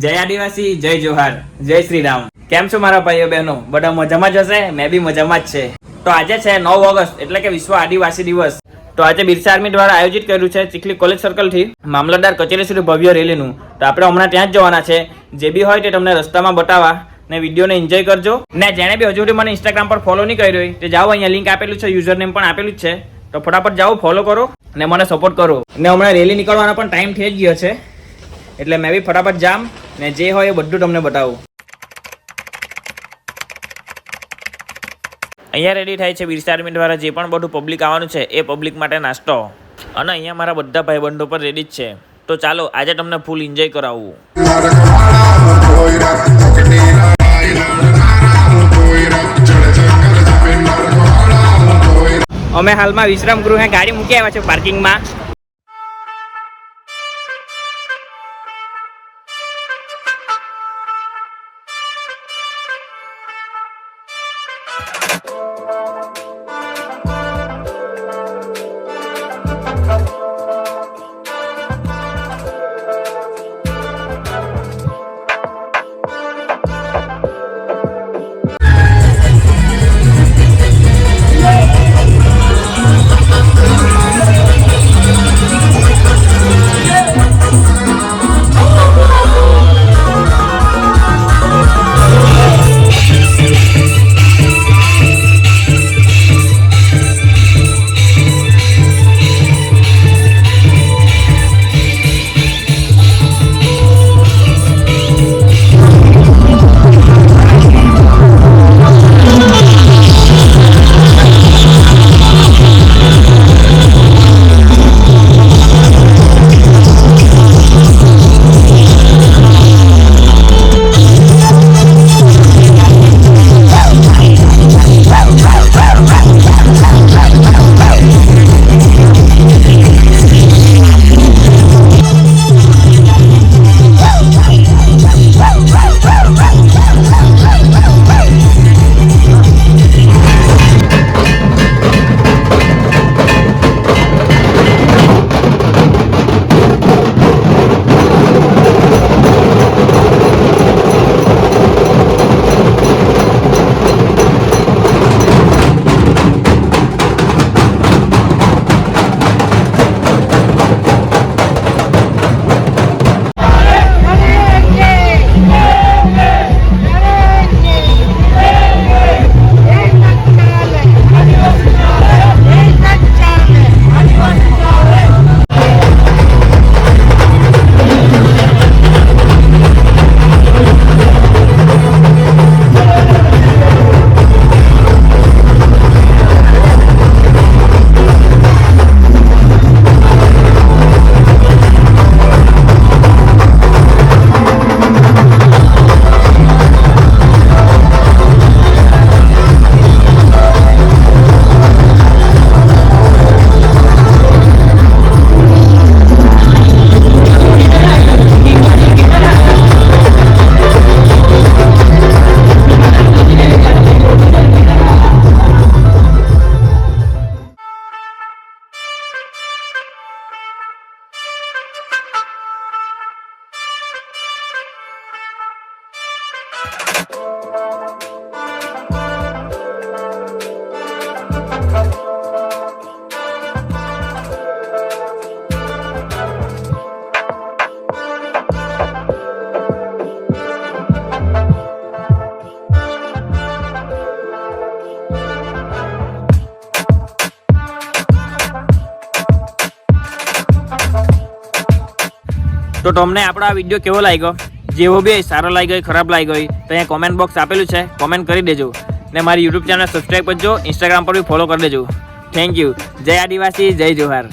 જય આદિવાસી, જય જોહાર, જય શ્રી રામ. કેમ છો મારા ભાઈઓ બહેનો? બધા મજામાં જ હશે. મેં બી મજામાં જ છે. તો આજે છે 9 ઓગસ્ટ એટલે કે વિશ્વ આદિવાસી દિવસ. તો આજે બિરસા આર્મી દ્વારા આયોજિત કર્યું છે ચીખલી કોલેજ સર્કલથી મામલતદાર કચેરી સુધી ભવ્ય રેલીનું. તો આપણે હમણાં ત્યાં જ જવાના છે. જે બી હોય તે તમને રસ્તામાં બતાવવા ને વિડીયોને એન્જોય કરજો. ને જેણે બી હજુ સુધી મને ઇન્સ્ટાગ્રામ પર ફોલો નહીં કર્યો હોય તે જાઓ, અહીંયા લિંક આપેલું છે, યુઝર નેમ પણ આપેલું જ છે. તો ફટાફટ જાઓ, ફોલો કરો ને મને સપોર્ટ કરો. ને હમણાં રેલી નીકળવાનો પણ ટાઈમ થઈ જ ગયો છે એટલે મેં બી ફટાફટ જામ ને જે હોય એ બધું તમને બતાવું. અહીંયા રેડી થાય છે બિરસા આર્મી દ્વારા જે પણ બધું પબ્લિક આવવાનું છે એ પબ્લિક માટે નાસ્તો. અને અહીંયા મારા બધા ભાઈબંધો પર રેડી જ છે. તો ચાલો આજે તમને ફૂલ એન્જોય કરાવું. અમે હાલમાં વિશ્રામ ગૃહે ગાડી મૂકી આવ્યા છે પાર્કિંગમાં. તો તમને આપણો આ વિડીયો કેવો લાગ્યો? જેવો બી સારો લાગ્યો હોય, ખરાબ લાગ્યો હોય તો અહીંયા કોમેન્ટ બોક્સ આપેલું છે, કોમેન્ટ કરી દેજો. ને મારી યુટ્યુબ ચેનલ સબસ્ક્રાઈબ કરજો, ઇન્સ્ટાગ્રામ પર બી ફોલો કરી દેજો. Thank you. જય આદિવાસી, જય જોહાર.